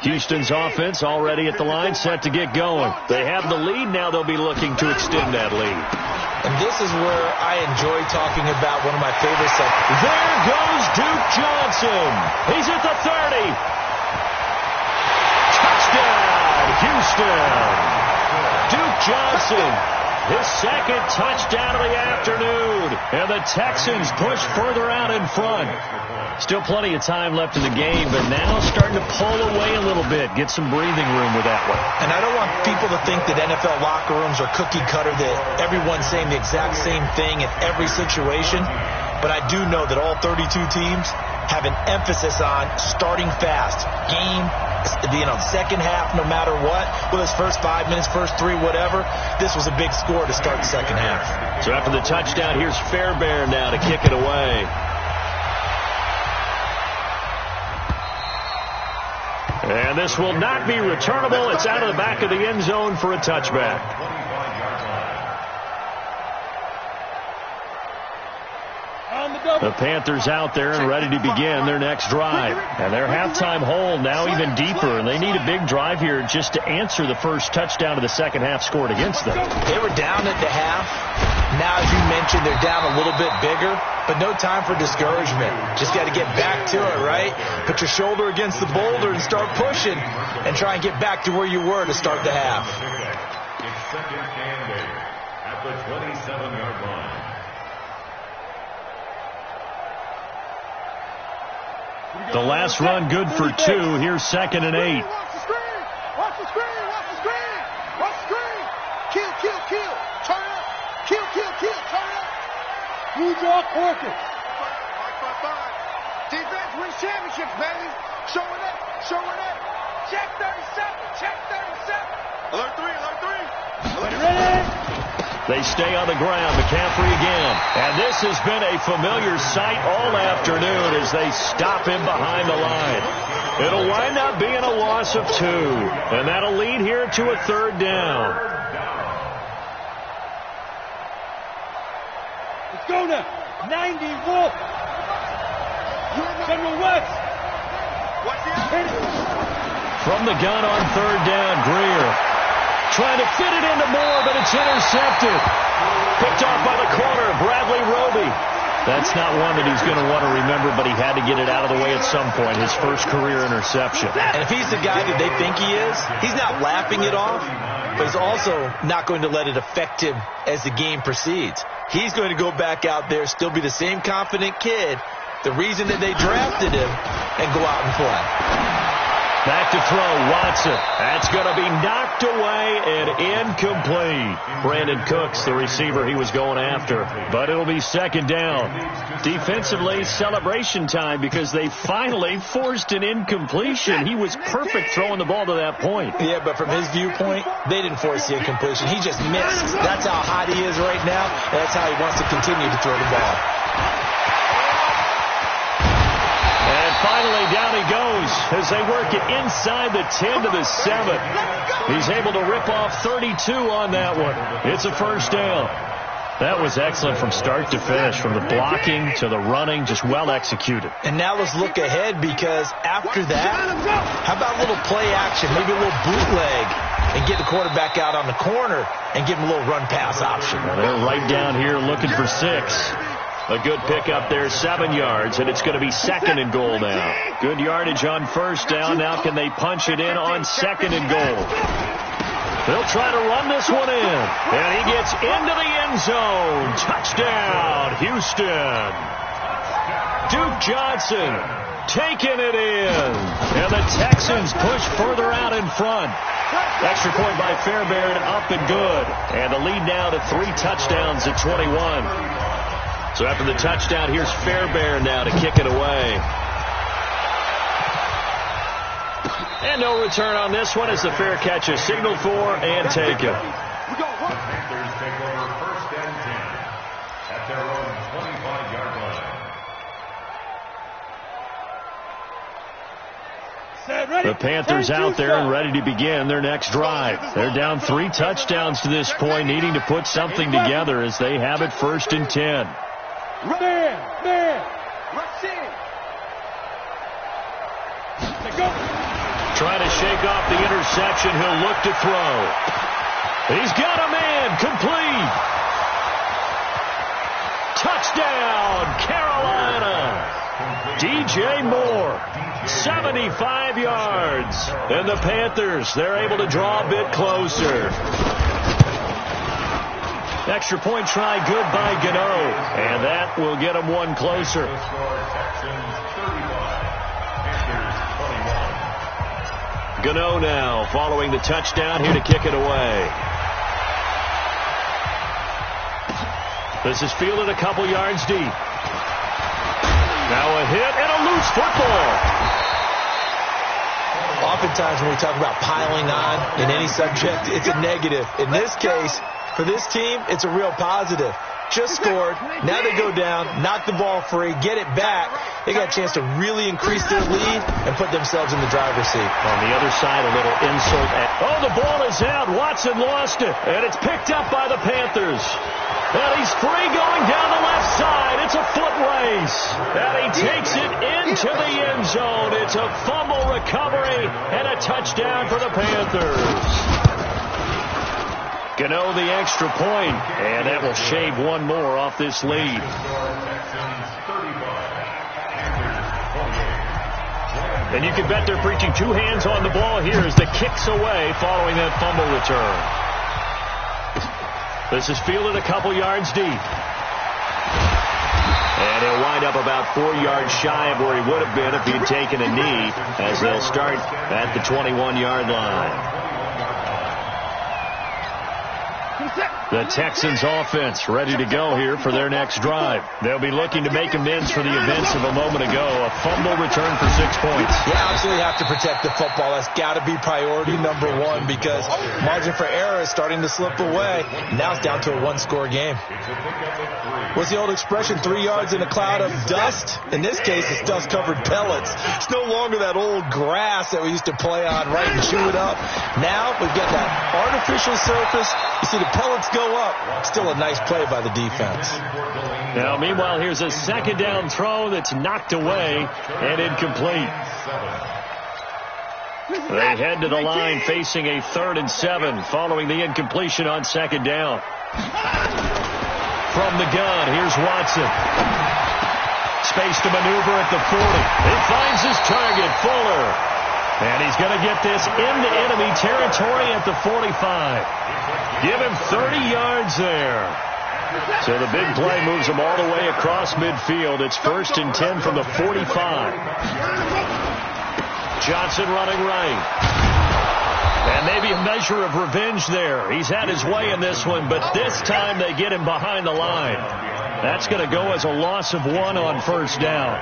Houston's offense already at the line, set to get going. They have the lead. Now they'll be looking to extend that lead. And this is where I enjoy talking about one of my favorite sections. There goes Duke Johnson. He's at the 30. Touchdown, Houston. Duke Johnson, his second touchdown of the afternoon. And the Texans push further out in front. Still plenty of time left in the game, but now starting to pull away a little bit. Get some breathing room with that one. And I don't want people to think that NFL locker rooms are cookie cutter, that everyone's saying the exact same thing in every situation. But I do know that all 32 teams have an emphasis on starting fast. Game, second half, no matter what. Whether it's first 5 minutes, first 3, whatever. This was a big score to start the second half. So after the touchdown, here's Fairbairn now to kick it away. And this will not be returnable. It's out of the back of the end zone for a touchback. The Panthers out there and ready to begin their next drive. And their halftime hole now even deeper. And they need a big drive here just to answer the first touchdown of the second half scored against them. They were down at the half. Now, as you mentioned, they're down a little bit bigger. But no time for discouragement. Just got to get back to it, right? Put your shoulder against the boulder and start pushing. And try and get back to where you were to start the half. It's second and 8 at the 27-yard line. The last run good for 2. Here's second and 8. Watch the screen. Watch the screen. Watch the screen. Watch the screen. Kill, kill, kill. Turn up. Kill, kill, kill. Turn up. Blue jaw quarter. Defense wins championships, baby. Showing up. Showing up. Check 37. Check 37. Alert 3. Alert 3. Alert ready. They stay on the ground. McCaffrey again. And this has been a familiar sight all afternoon as they stop him behind the line. It'll wind up being a loss of 2. And that'll lead here to a third down. Let's go now. 90 Wolf. General West. From the gun on third down, Greer. Trying to fit it into Moore, but it's intercepted. Picked off by the corner, Bradley Roby. That's not one that he's going to want to remember, but he had to get it out of the way at some point. His first career interception. And if he's the guy that they think he is, he's not laughing it off, but he's also not going to let it affect him as the game proceeds. He's going to go back out there, still be the same confident kid, the reason that they drafted him, and go out and play. Back to throw, Watson. That's going to be knocked away and incomplete. Brandon Cooks, the receiver he was going after. But it'll be second down. Defensively, celebration time because they finally forced an incompletion. He was perfect throwing the ball to that point. Yeah, but from his viewpoint, they didn't force the incompletion. He just missed. That's how hot he is right now, and that's how he wants to continue to throw the ball. Finally, down he goes as they work it inside the 10 to the 7. He's able to rip off 32 on that one. It's a first down. That was excellent from start to finish, from the blocking to the running, just well executed. And now let's look ahead, because after that, how about a little play action, maybe a little bootleg, and get the quarterback out on the corner and give him a little run-pass option. Well, they're right down here looking for 6. A good pickup there, 7 yards, and it's going to be second and goal now. Good yardage on first down. Now can they punch it in on second and goal? They'll try to run this one in, and he gets into the end zone. Touchdown, Houston. Duke Johnson taking it in, and the Texans push further out in front. Extra point by Fairbairn, up and good, and the lead now to 3 touchdowns at 21. So after the touchdown, here's Fairbairn now to kick it away. And no return on this one as the fair catch is signaled for and taken. The Panthers take over first and 10 at their own 25-yard line. The Panthers out there and ready to begin their next drive. They're down 3 touchdowns to this point, needing to put something together as they have it first and 10. Man, rush in. Let's go. Trying to shake off the interception. He'll look to throw. He's got a man. Complete. Touchdown, Carolina. DJ Moore, 75 yards. And the Panthers, they're able to draw a bit closer. Extra point try good by Gano. And that will get him one closer. Gano now following the touchdown here to kick it away. This is fielded a couple yards deep. Now a hit and a loose football. Oftentimes when we talk about piling on in any subject, it's a negative. In this case, for this team, it's a real positive. Just scored. Now they go down, knock the ball free, get it back. They got a chance to really increase their lead and put themselves in the driver's seat. On the other side, a little insult. Oh, the ball is out. Watson lost it. And it's picked up by the Panthers. And he's free going down the left side. It's a foot race. And he takes it into the end zone. It's a fumble recovery and a touchdown for the Panthers. Gano the extra point, and that will shave one more off this lead. And you can bet they're preaching two hands on the ball here as the kick's away following that fumble return. This is fielded a couple yards deep. And he'll wind up about 4 yards shy of where he would have been if he'd taken a knee, as they'll start at the 21-yard line. The Texans offense ready to go here for their next drive. They'll be looking to make amends for the events of a moment ago. A fumble return for 6 points. You absolutely have to protect the football. That's got to be priority number one because margin for error is starting to slip away. Now it's down to a one-score game. What's the old expression, 3 yards in a cloud of dust? In this case, it's dust-covered pellets. It's no longer that old grass that we used to play on, right, and chew it up. Now we've got that artificial surface. You see the pellets go up. Still a nice play by the defense. Now, meanwhile, here's a second down throw that's knocked away and incomplete. They head to the line facing a 3rd and 7 following the incompletion on second down. From the gun, here's Watson. Space to maneuver at the 40. He finds his target, Fuller. And he's going to get this into enemy territory at the 45. Give him 30 yards there. So the big play moves him all the way across midfield. It's 1st and 10 from the 45. Johnson running right. And maybe a measure of revenge there. He's had his way in this one, but this time they get him behind the line. That's going to go as a loss of 1 on 1st down.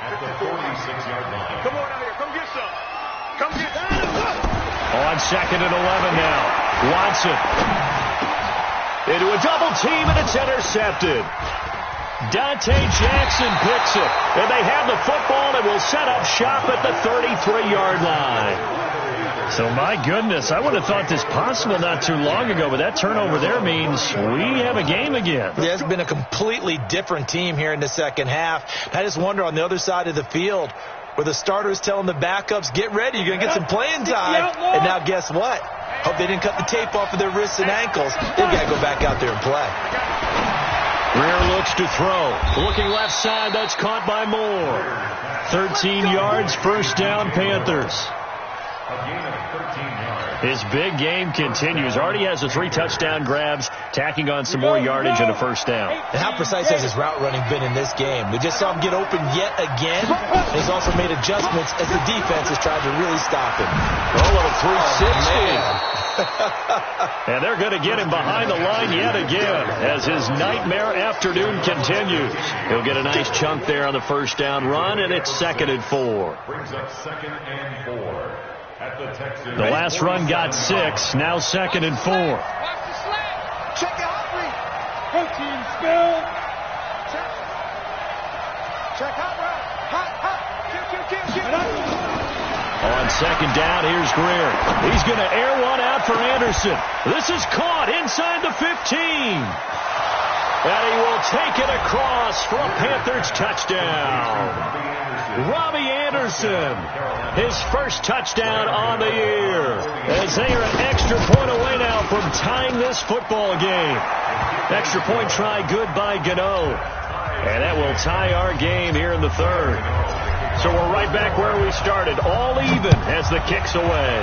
At the 46-yard line. Come on out here. Come get some. Come get some. On 2nd and 11 now. Watson. Into a double team, and it's intercepted. Dante Jackson picks it. And they have the football and will set up shop at the 33-yard line. So, my goodness, I would have thought this possible not too long ago, but that turnover there means we have a game again. Yeah, it's been a completely different team here in the second half. I just wonder on the other side of the field where the starters telling the backups, get ready, you're going to get some playing time. And now guess what? Hope they didn't cut the tape off of their wrists and ankles. They've got to go back out there and play. Greer looks to throw. Looking left side, that's caught by Moore. 13 yards, 1st down, Panthers. His big game continues. Already has the 3 touchdown grabs, tacking on some more yardage and a 1st down. And how precise has his route running been in this game? We just saw him get open yet again. And he's also made adjustments as the defense has tried to really stop him. A little 360. And they're going to get him behind the line yet again as his nightmare afternoon continues. He'll get a nice chunk there on the 1st down run, and it's 2nd and 4. Brings up 2nd and 4. The last run got 6, now 2nd and 4. Watch the slant. Check it out, read. Protein spill. Check hot route. Hot. Kill. On 2nd down, here's Greer. He's going to air one out for Anderson. This is caught inside the 15. And he will take it across for a Panthers touchdown. Robbie Anderson, his first touchdown on the year, as they are an extra point away now from tying this football game. Extra point try good by Gano, and that will tie our game here in the third. So we're right back where we started, all even as the kick's away.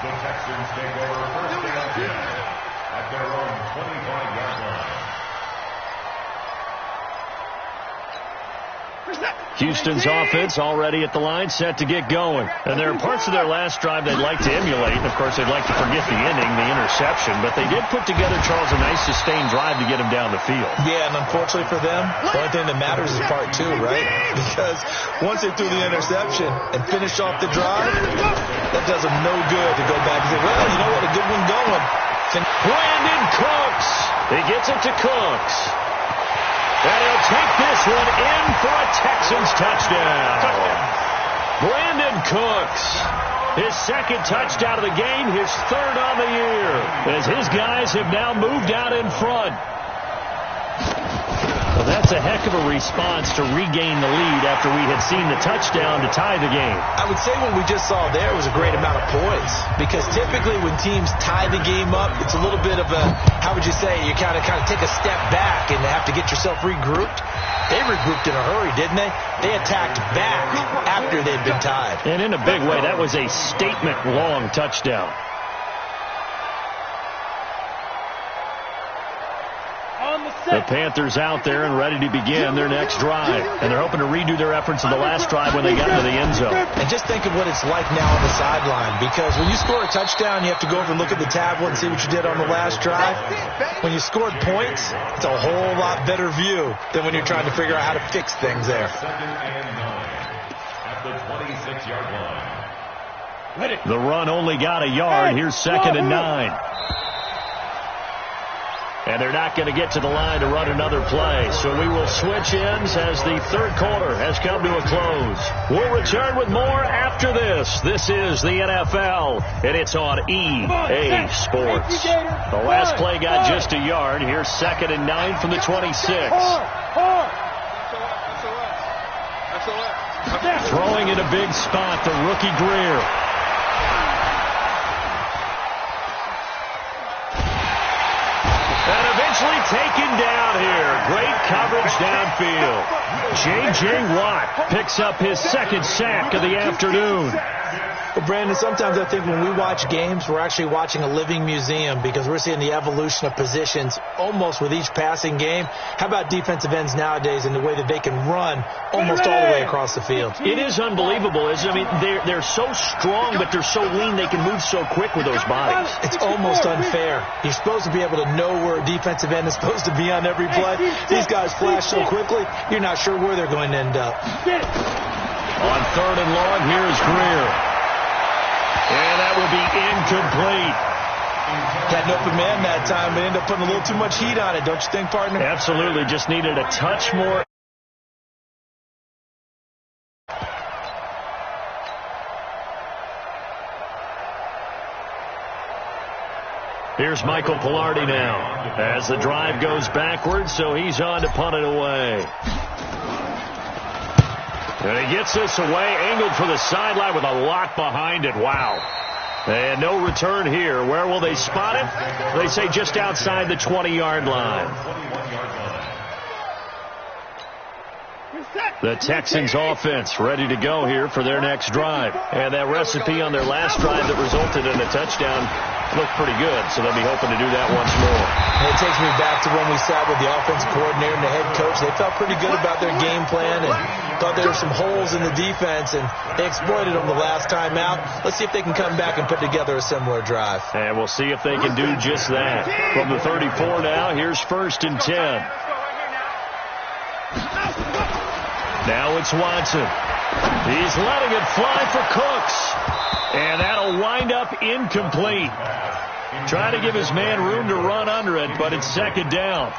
The Texans take over first and 10 at their own 25-yard line. Houston's offense already at the line, set to get going. And there are parts of their last drive they'd like to emulate. And, of course, they'd like to forget the inning, the interception. But they did put together, Charles, a nice sustained drive to get him down the field. Yeah, and unfortunately for them, the only thing that matters is part two, right? Because once they threw the interception and finished off the drive, that does them no good to go back and say, well, you know what, a good one going. Brandon Cooks. He gets it to Cooks. And he'll take this one in for a Texans touchdown. Brandon Cooks, his second touchdown of the game, his third on the year, as his guys have now moved out in front. Well, that's a heck of a response to regain the lead after we had seen the touchdown to tie the game. I would say what we just saw there was a great amount of poise, because typically when teams tie the game up, it's a little bit of a, how would you say, you kind of take a step back and have to get yourself regrouped. They regrouped in a hurry, didn't they? They attacked back after they'd been tied. And in a big way, that was a statement-long touchdown. The Panthers out there and ready to begin their next drive. And they're hoping to redo their efforts of the last drive when they got into the end zone. And just think of what it's like now on the sideline. Because when you score a touchdown, you have to go over and look at the tablet and see what you did on the last drive. When you scored points, it's a whole lot better view than when you're trying to figure out how to fix things there. Second and 9 at the 26-yard line. The run only got a yard. Here's second and 9. And they're not going to get to the line to run another play. So we will switch ends as the third quarter has come to a close. We'll return with more after this. This is the NFL, and it's on EA Sports. The last play got just a yard. Here's second and 9 from the 26. Throwing in a big spot, the rookie Greer. Taken down here. Great coverage downfield. J.J. Watt picks up his second sack of the afternoon. Well, Brandon, sometimes I think when we watch games, we're actually watching a living museum, because we're seeing the evolution of positions almost with each passing game. How about defensive ends nowadays and the way that they can run almost all the way across the field? It is unbelievable, isn't it? I mean, they're so strong, but they're so lean, they can move so quick with those bodies. It's almost unfair. You're supposed to be able to know where a defensive end is supposed to be on every play. These guys flash so quickly, you're not sure where they're going to end up. On third and long, here's Greer. And that will be incomplete. Had an open man that time, but ended up putting a little too much heat on it, don't you think, partner? Absolutely. Just needed a touch more. Here's Michael Bullarmy now as the drive goes backwards, so he's on to punt it away. And he gets this away, angled for the sideline with a lot behind it. Wow. And no return here. Where will they spot it? They say just outside the 20-yard line. The Texans offense ready to go here for their next drive. And that recipe on their last drive that resulted in a touchdown looked pretty good, so they'll be hoping to do that once more. And it takes me back to when we sat with the offensive coordinator and the head coach. They felt pretty good about their game plan and thought there were some holes in the defense, and they exploited them the last time out. Let's see if they can come back and put together a similar drive. And we'll see if they can do just that. From the 34 now, here's first and 10. Now it's Watson. He's letting it fly for Cooks. And that'll wind up incomplete. Trying to give his man room to run under it, but it's second down.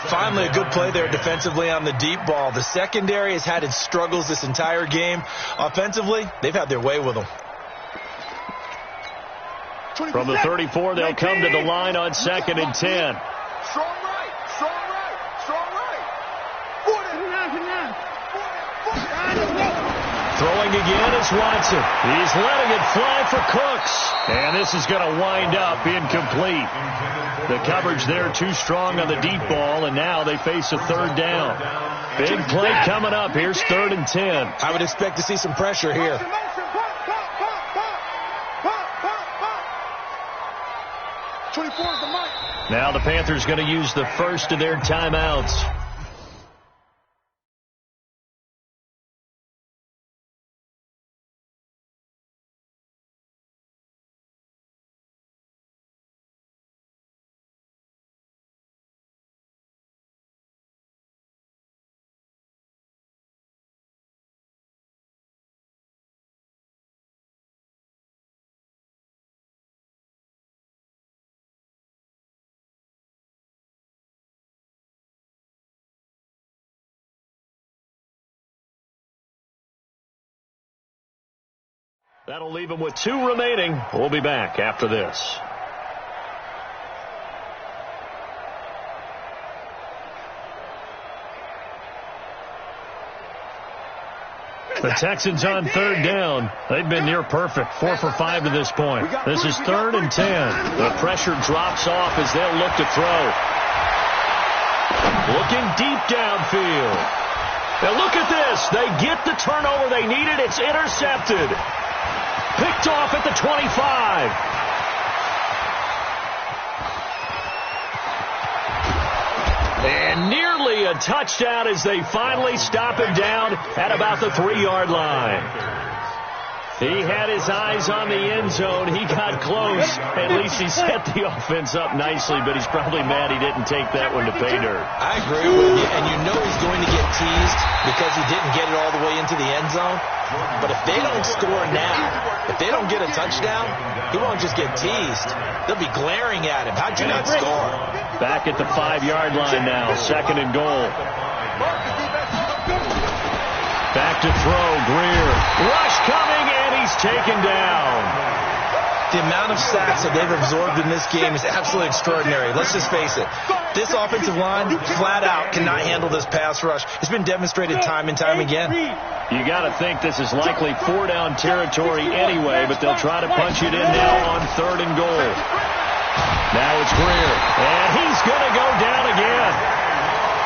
Finally, a good play there defensively on the deep ball. The secondary has had its struggles this entire game. Offensively, they've had their way with them. From the 34, they'll come to the line on 2nd and 10. Strong right, strong right, strong right. 49. Throwing again is Watson. He's letting it fly for Cooks. And this is going to wind up incomplete. The coverage there too strong on the deep ball, and now they face a 3rd down. Big play coming up. Here's 3rd and 10. I would expect to see some pressure here. Now the Panthers going to use the first of their timeouts. That'll leave them with 2 remaining. We'll be back after this. The Texans on 3rd down. They've been near perfect. 4 for 5 to this point. This is 3rd and 10. The pressure drops off as they'll look to throw. Looking deep downfield. Now look at this. They get the turnover they needed. It's intercepted. Picked off at the 25. And nearly a touchdown as they finally stop him down at about the 3-yard line. He had his eyes on the end zone. He got close. At least he set the offense up nicely, but he's probably mad he didn't take that one to pay dirt. I agree with you, and you know he's going to get teased because he didn't get it all the way into the end zone. But if they don't score now, if they don't get a touchdown, he won't just get teased. They'll be glaring at him. How'd you not score? Back at the 5-yard line now, 2nd and goal. Back to throw, Greer. Rush coming, and he's taken down. The amount of sacks that they've absorbed in this game is absolutely extraordinary. Let's just face it. This offensive line, flat out, cannot handle this pass rush. It's been demonstrated time and time again. You got to think this is likely 4-down territory anyway, but they'll try to punch it in now on 3rd and goal. Now it's Greer, and he's going to go down again.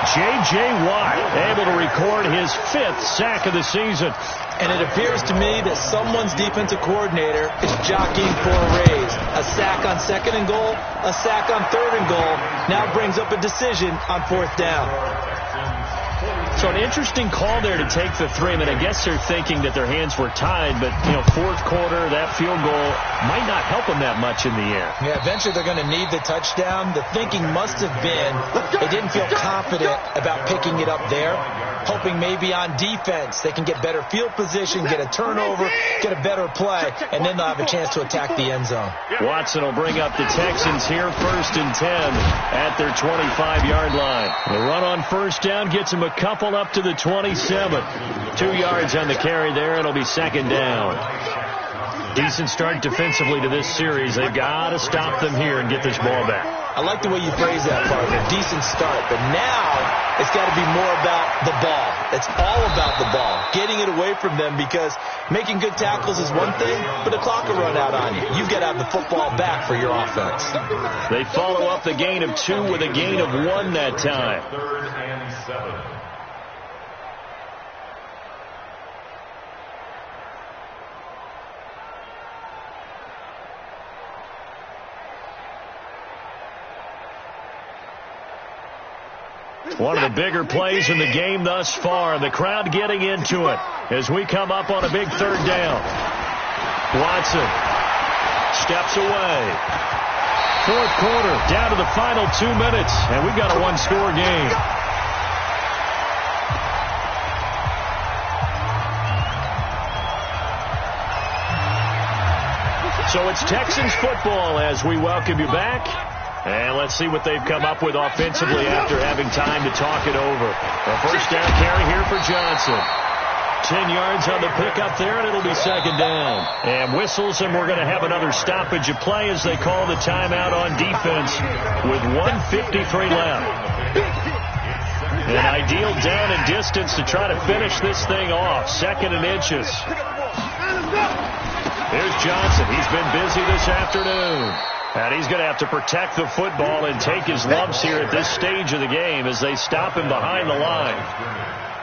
J.J. Watt able to record his 5th sack of the season. And it appears to me that someone's defensive coordinator is jockeying for a raise. A sack on 2nd and goal, a sack on 3rd and goal, now brings up a decision on 4th down. So an interesting call there to take the 3. I mean, I guess they're thinking that their hands were tied, but, 4th quarter, that field goal might not help them that much in the air. Yeah, eventually they're going to need the touchdown. The thinking must have been they didn't feel confident about picking it up there, hoping maybe on defense they can get better field position, get a turnover, get a better play, and then they'll have a chance to attack the end zone. Watson will bring up the Texans here 1st and 10 at their 25-yard line. The run on 1st down gets them a couple up to the 27. 2 yards on the carry there. It'll be 2nd down. Decent start defensively to this series. They've got to stop them here and get this ball back. I like the way you phrase that, partner. Decent start. But now it's got to be more about the ball. It's all about the ball. Getting it away from them, because making good tackles is one thing, but the clock will run out on you. You've got to have the football back for your offense. They follow up the gain of 2 with a gain of 1 that time. 3rd and 7. One of the bigger plays in the game thus far. The crowd getting into it as we come up on a big 3rd down. Watson steps away. 4th quarter, down to the final 2 minutes, and we've got a 1-score game. So it's Texans football as we welcome you back. And let's see what they've come up with offensively after having time to talk it over. A 1st down carry here for Johnson. 10 yards on the pickup there, and it'll be second down. And whistles, and we're going to have another stoppage of play as they call the timeout on defense with 1:53 left. An ideal down and distance to try to finish this thing off. 2nd and inches. Here's Johnson. He's been busy this afternoon. And he's going to have to protect the football and take his lumps here at this stage of the game as they stop him behind the line.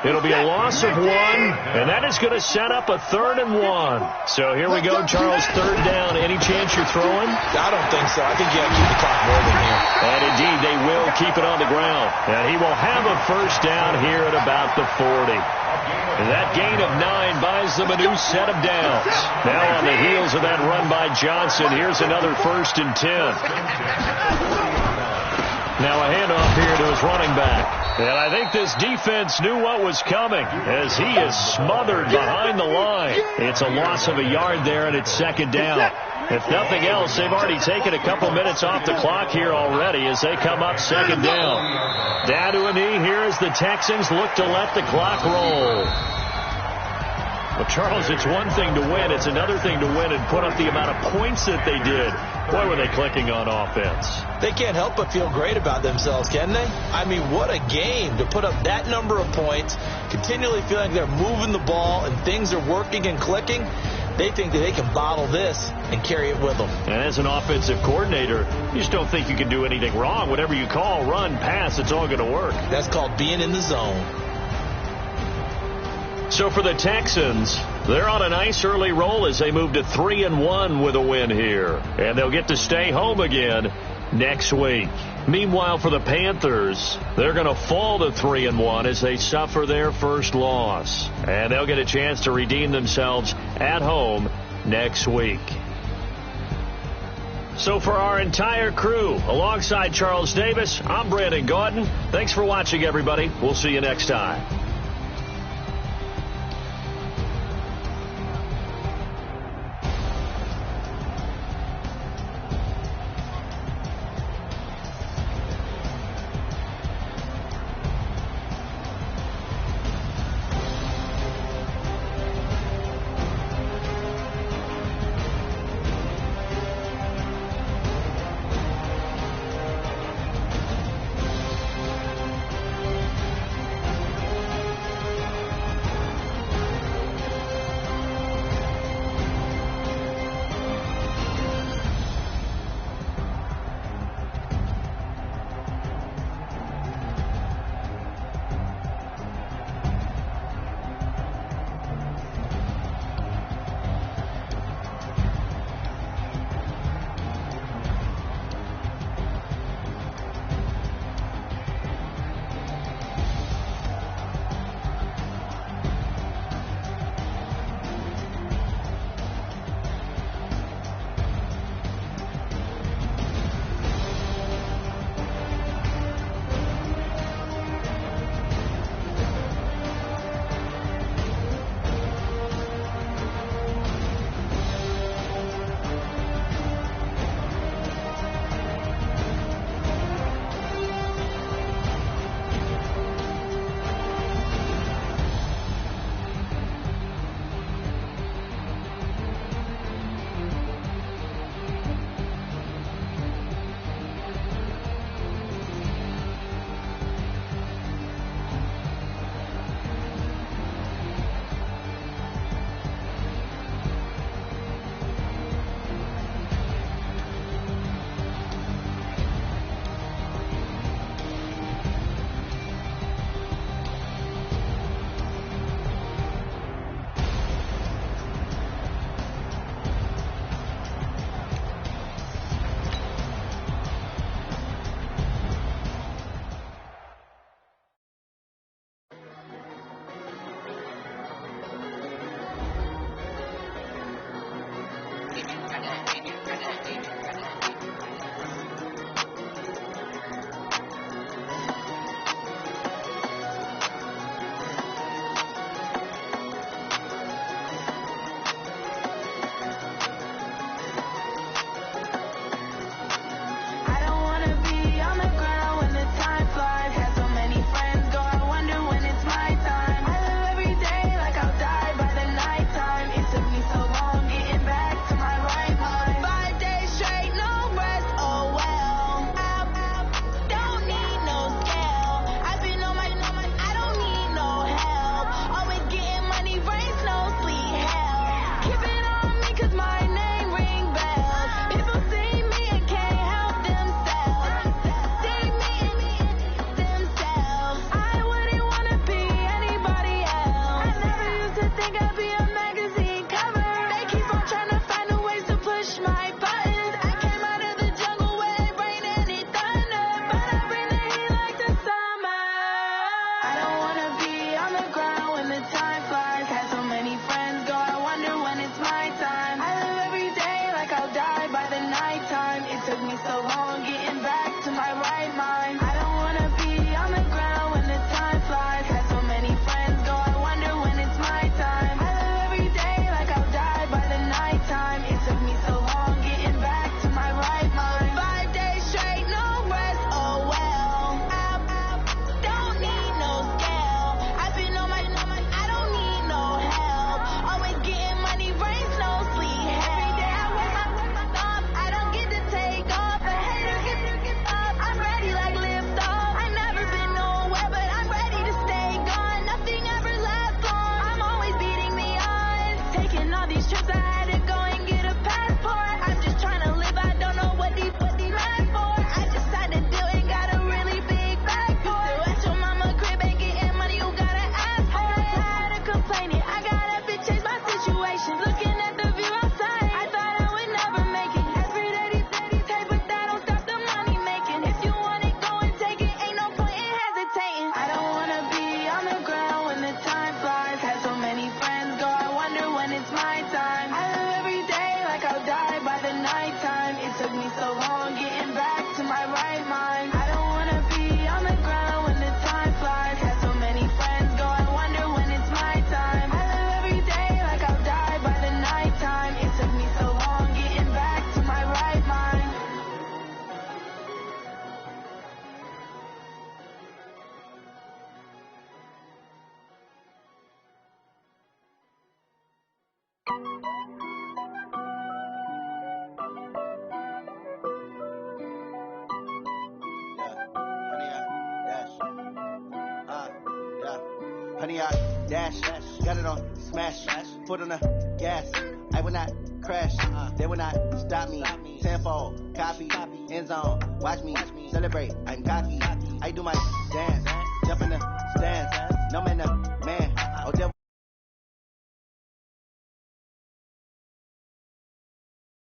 It'll be a loss of 1, and that is going to set up a 3rd and 1. So here we go, Charles, 3rd down. Any chance you're throwing? I don't think so. I think you got to keep the clock rolling here. And indeed, they will keep it on the ground. And he will have a 1st down here at about the 40. And that gain of 9 buys them a new set of downs. Now on the heels of that run by Johnson, here's another 1st and 10. Now a handoff here to his running back. And I think this defense knew what was coming as he is smothered behind the line. It's a loss of a yard there, and it's 2nd down. If nothing else, they've already taken a couple minutes off the clock here already as they come up 2nd down. Down to a knee here as the Texans look to let the clock roll. Well, Charles, it's one thing to win. It's another thing to win and put up the amount of points that they did. Boy, were they clicking on offense. They can't help but feel great about themselves, can they? I mean, what a game to put up that number of points, continually feeling they're moving the ball and things are working and clicking. They think that they can bottle this and carry it with them. And as an offensive coordinator, you just don't think you can do anything wrong. Whatever you call, run, pass, it's all going to work. That's called being in the zone. So for the Texans, they're on a nice early roll as they move to 3-1 with a win here. And they'll get to stay home again next week. Meanwhile, for the Panthers, they're going to fall to 3-1 as they suffer their first loss. And they'll get a chance to redeem themselves at home next week. So for our entire crew, alongside Charles Davis, I'm Brandon Gaudin. Thanks for watching, everybody. We'll see you next time. the time flies. Had so many friends go, I wonder when it's my time. I live every day like I'll die by the nighttime. It took me so long getting back to my right mind. I don't wanna be on the ground when the time flies. Had so many friends go, I wonder when it's my time. I live every day like I'll die by the nighttime. It took me so long getting back to my right mind. 5 days straight, no rest, oh well. I don't need no scale. I've been on my, I don't need no help. Always getting money, rains, no sleep. Every day I work my thumb. I don't get to take off. A hater get up. I'm ready like lift off. I've never been nowhere, but I'm ready to stay gone. Nothing ever lasts long. I'm always beating the odds. Taking all these trips, I had to go and get a passport. I'm just trying to live. I don't know what these last for. I just had to do it. Got a really big bag for it. Still at your mama crib and getting money. You gotta ask for it. Tired of complaining. I got up to change my situation. Looking at the view outside, I thought I would never make it. Every day these take, but that don't stop the money making. If you want it, go and take it. Ain't no point in hesitating. I don't wanna be on the ground when the time flies. Had so many friends go, I wonder when it's my time. I live every day like I'll die by the nighttime. It took me so long getting back to my right mind. I don't wanna be on the ground when the time flies. Had so many friends go, I wonder when it's my time. I live every day like I'll die by the nighttime. It took me so long getting back to my right mind. Honey, I dash, got it on smash, foot on the gas. I will not crash, they will not stop me. Tenfold, copy, end zone, watch me celebrate. I'm cocky, I do my dance, jump in the stands. No man, man, oh devil.